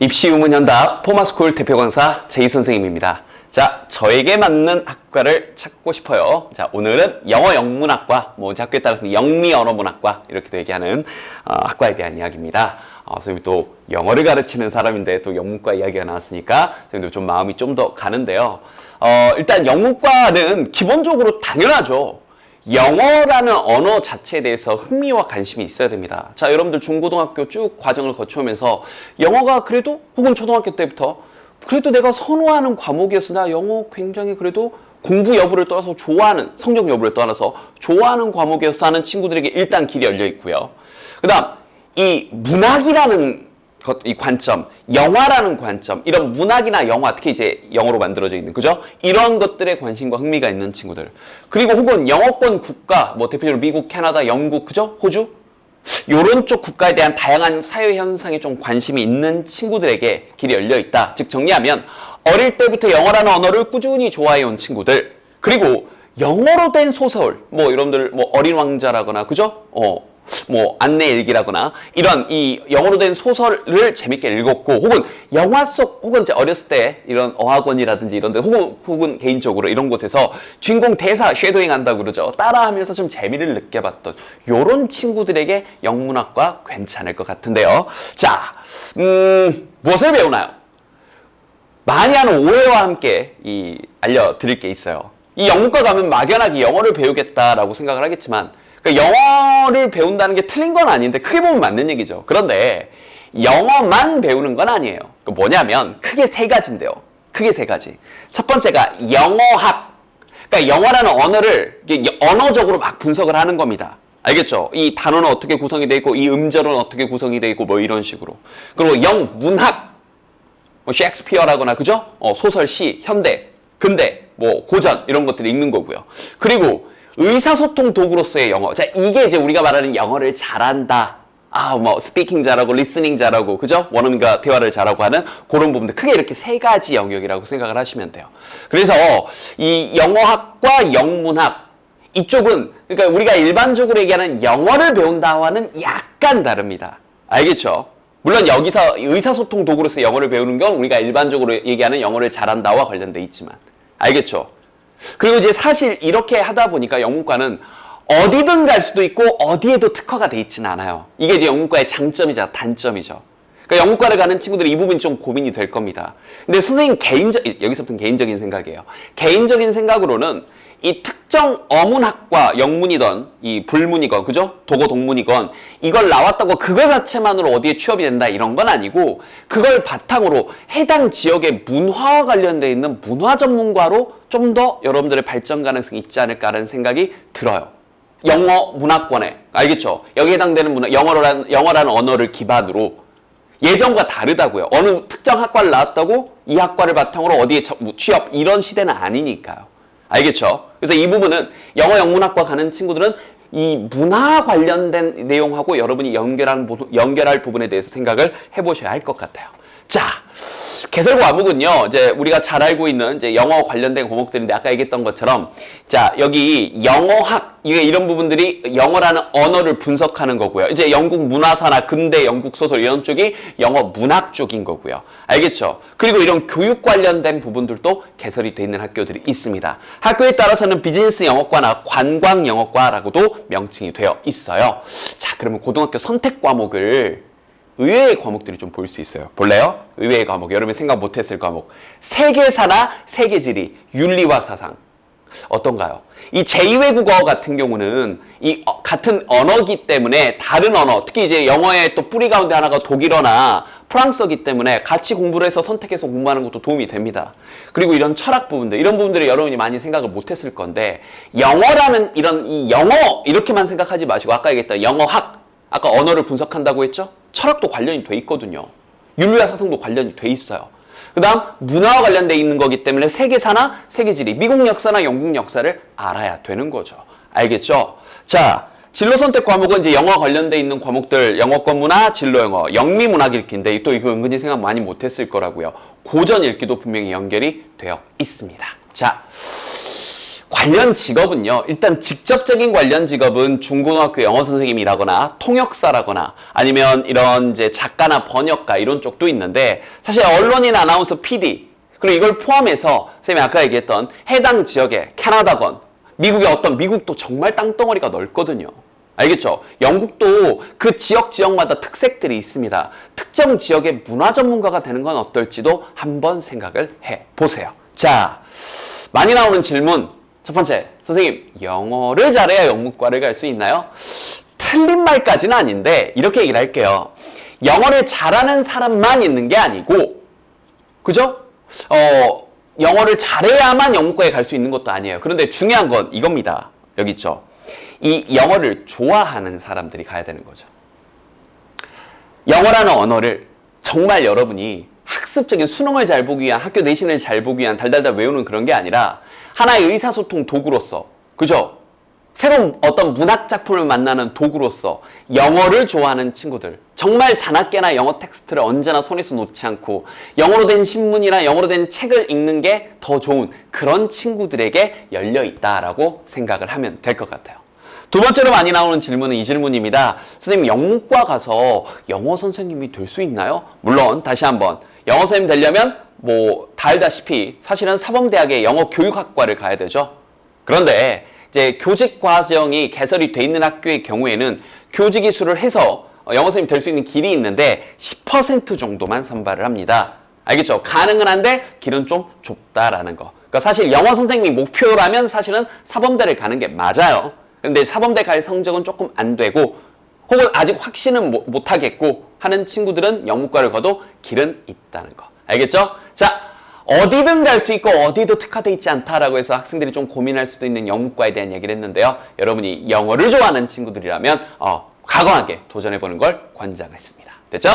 입시 유문현답 포마스쿨 대표 강사 제이 선생님입니다. 자, 저에게 맞는 학과를 찾고 싶어요. 자, 오늘은 영어 영문학과, 이제 학교에 따라서는 영미 언어문학과 이렇게도 얘기하는 학과에 대한 이야기입니다. 선생님이 또 영어를 가르치는 사람인데 또 영문과 이야기가 나왔으니까 선생님도 좀 마음이 좀 더 가는데요. 일단 영문과는 기본적으로 당연하죠. 영어라는 언어 자체에 대해서 흥미와 관심이 있어야 됩니다. 자, 여러분들 중고등학교 쭉 과정을 거쳐오면서 영어가 그래도 혹은 초등학교 때부터 그래도 내가 선호하는 과목이었어. 나 영어 굉장히 그래도 공부 여부를 떠나서 좋아하는, 성적 여부를 떠나서 좋아하는 과목이었어 하는 친구들에게 일단 길이 열려 있고요. 그 다음 이 문학이라는 이 관점, 영화라는 관점, 이런 문학이나 영화, 특히 이제 영어로 만들어져 있는, 그죠? 이런 것들에 관심과 흥미가 있는 친구들. 그리고 혹은 영어권 국가, 대표적으로 미국, 캐나다, 영국, 그죠? 호주? 요런 쪽 국가에 대한 다양한 사회 현상에 좀 관심이 있는 친구들에게 길이 열려 있다. 즉, 정리하면, 어릴 때부터 영어라는 언어를 꾸준히 좋아해온 친구들. 그리고 영어로 된 소설, 여러분들, 어린 왕자라거나, 그죠? 안내 일기라거나 이런 이 영어로 된 소설을 재밌게 읽었고, 혹은 영화 속, 혹은 이제 어렸을 때 이런 어학원이라든지 이런 데, 혹은 개인적으로 이런 곳에서 주인공 대사 쉐도잉 한다고 그러죠. 따라하면서 좀 재미를 느껴봤던 요런 친구들에게 영문학과 괜찮을 것 같은데요. 자, 무엇을 배우나요? 많이 하는 오해와 함께 알려드릴 게 있어요. 이 영문과 가면 막연하게 영어를 배우겠다라고 생각을 하겠지만, 영어를 배운다는 게 틀린 건 아닌데 크게 보면 맞는 얘기죠. 그런데 영어만 배우는 건 아니에요. 뭐냐면 크게 세 가지인데요. 크게 세 가지. 첫 번째가 영어학. 그러니까 영어라는 언어를 언어적으로 막 분석을 하는 겁니다. 알겠죠? 이 단어는 어떻게 구성이 되어 있고, 이 음절은 어떻게 구성이 되어 있고, 이런 식으로. 그리고 영문학. 셰익스피어라거나, 그죠? 소설, 시, 현대, 근대, 고전 이런 것들을 읽는 거고요. 그리고 의사소통 도구로서의 영어. 자, 이게 이제 우리가 말하는 영어를 잘한다. 스피킹 잘하고, 리스닝 잘하고, 그죠? 원어민과 대화를 잘하고 하는 그런 부분들. 크게 이렇게 세 가지 영역이라고 생각을 하시면 돼요. 그래서 이 영어학과 영문학, 이쪽은, 그러니까 우리가 일반적으로 얘기하는 영어를 배운다와는 약간 다릅니다. 알겠죠? 물론 여기서 의사소통 도구로서 영어를 배우는 건 우리가 일반적으로 얘기하는 영어를 잘한다와 관련돼 있지만. 알겠죠? 그리고 이제 사실 이렇게 하다 보니까 영문과는 어디든 갈 수도 있고 어디에도 특화가 돼 있지는 않아요. 이게 이제 영문과의 장점이자 단점이죠. 그러니까 영문과를 가는 친구들이 이 부분이 좀 고민이 될 겁니다. 근데 선생님 여기서부터는 개인적인 생각이에요. 개인적인 생각으로는 이 특정 어문학과 영문이건 이 불문이건, 그죠? 도고 동문이건 이걸 나왔다고 그거 자체만으로 어디에 취업이 된다 이런 건 아니고, 그걸 바탕으로 해당 지역의 문화와 관련되어 있는 문화 전문가로 좀 더 여러분들의 발전 가능성이 있지 않을까라는 생각이 들어요. 영어 문화권에, 알겠죠? 여기에 해당되는 문화, 영어라는 언어를 기반으로 예전과 다르다고요. 어느 특정 학과를 나왔다고 이 학과를 바탕으로 어디에 취업, 이런 시대는 아니니까요. 알겠죠? 그래서 이 부분은 영어 영문학과 가는 친구들은 이 문화 관련된 내용하고 여러분이 연결할 부분에 대해서 생각을 해보셔야 할 것 같아요. 자, 개설 과목은요, 이제 우리가 잘 알고 있는 이제 영어 관련된 과목들인데, 아까 얘기했던 것처럼, 자, 여기 영어학, 이런 부분들이 영어라는 언어를 분석하는 거고요. 이제 영국 문화사나 근대 영국 소설 이런 쪽이 영어 문학 쪽인 거고요. 알겠죠? 그리고 이런 교육 관련된 부분들도 개설이 돼 있는 학교들이 있습니다. 학교에 따라서는 비즈니스 영어과나 관광 영어과라고도 명칭이 되어 있어요. 자, 그러면 고등학교 선택 과목을 의외의 과목들이 좀 보일 수 있어요. 볼래요? 의외의 과목, 여러분이 생각 못했을 과목. 세계사나 세계지리, 윤리와 사상. 어떤가요? 이 제2외국어 같은 경우는 같은 언어기 때문에 다른 언어, 특히 이제 영어의 또 뿌리 가운데 하나가 독일어나 프랑스어기 때문에 같이 공부를 해서 선택해서 공부하는 것도 도움이 됩니다. 그리고 이런 철학 부분들, 이런 부분들을 여러분이 많이 생각을 못했을 건데, 영어라는 이 영어 이렇게만 생각하지 마시고, 아까 얘기했던 영어학, 아까 언어를 분석한다고 했죠? 철학도 관련이 돼 있거든요. 윤리와 사상도 관련이 돼 있어요. 그 다음 문화와 관련돼 있는 거기 때문에 세계사나 세계지리, 미국 역사나 영국 역사를 알아야 되는 거죠. 알겠죠? 자, 진로 선택 과목은 이제 영어 관련돼 있는 과목들, 영어권 문화, 진로 영어, 영미 문학 읽기인데, 또 이거 은근히 생각 많이 못했을 거라고요. 고전 읽기도 분명히 연결이 되어 있습니다. 자, 관련 직업은요, 일단 직접적인 관련 직업은 중고등학교 영어 선생님이라거나 통역사라거나 아니면 이런 이제 작가나 번역가 이런 쪽도 있는데, 사실 언론인, 아나운서, PD, 그리고 이걸 포함해서 선생님이 아까 얘기했던 해당 지역의 캐나다건, 미국의 미국도 정말 땅덩어리가 넓거든요. 알겠죠? 영국도 그 지역마다 특색들이 있습니다. 특정 지역의 문화 전문가가 되는 건 어떨지도 한번 생각을 해보세요. 자, 많이 나오는 질문. 첫 번째, 선생님, 영어를 잘해야 영문과를 갈 수 있나요? 틀린 말까지는 아닌데 이렇게 얘기를 할게요. 영어를 잘하는 사람만 있는 게 아니고, 그죠? 영어를 잘해야만 영문과에 갈 수 있는 것도 아니에요. 그런데 중요한 건 이겁니다. 여기 있죠. 이 영어를 좋아하는 사람들이 가야 되는 거죠. 영어라는 언어를 정말 여러분이 학습적인 수능을 잘 보기 위한, 학교 내신을 잘 보기 위한 달달달 외우는 그런 게 아니라 하나의 의사소통 도구로서, 그죠? 새로운 어떤 문학 작품을 만나는 도구로서 영어를 좋아하는 친구들, 정말 자나깨나 영어 텍스트를 언제나 손에서 놓지 않고 영어로 된 신문이나 영어로 된 책을 읽는 게 더 좋은 그런 친구들에게 열려 있다라고 생각을 하면 될 것 같아요. 두 번째로 많이 나오는 질문은 이 질문입니다. 선생님, 영문과 가서 영어 선생님이 될 수 있나요? 물론 다시 한번 영어 선생님 되려면 다 알다시피 사실은 사범대학의 영어 교육학과를 가야 되죠. 그런데 이제 교직 과정이 개설이 돼 있는 학교의 경우에는 교직 이수를 해서 영어 선생님 될 수 있는 길이 있는데 10% 정도만 선발을 합니다. 알겠죠? 가능은 한데 길은 좀 좁다라는 거. 그러니까 사실 영어 선생님이 목표라면 사실은 사범대를 가는 게 맞아요. 근데 사범대 갈 성적은 조금 안 되고 혹은 아직 확신은 못 하겠고 하는 친구들은 영문과를 가도 길은 있다는 거. 알겠죠? 자, 어디든 갈 수 있고 어디도 특화되어 있지 않다라고 해서 학생들이 좀 고민할 수도 있는 영문과에 대한 얘기를 했는데요. 여러분이 영어를 좋아하는 친구들이라면 과감하게 도전해보는 걸 권장했습니다. 됐죠?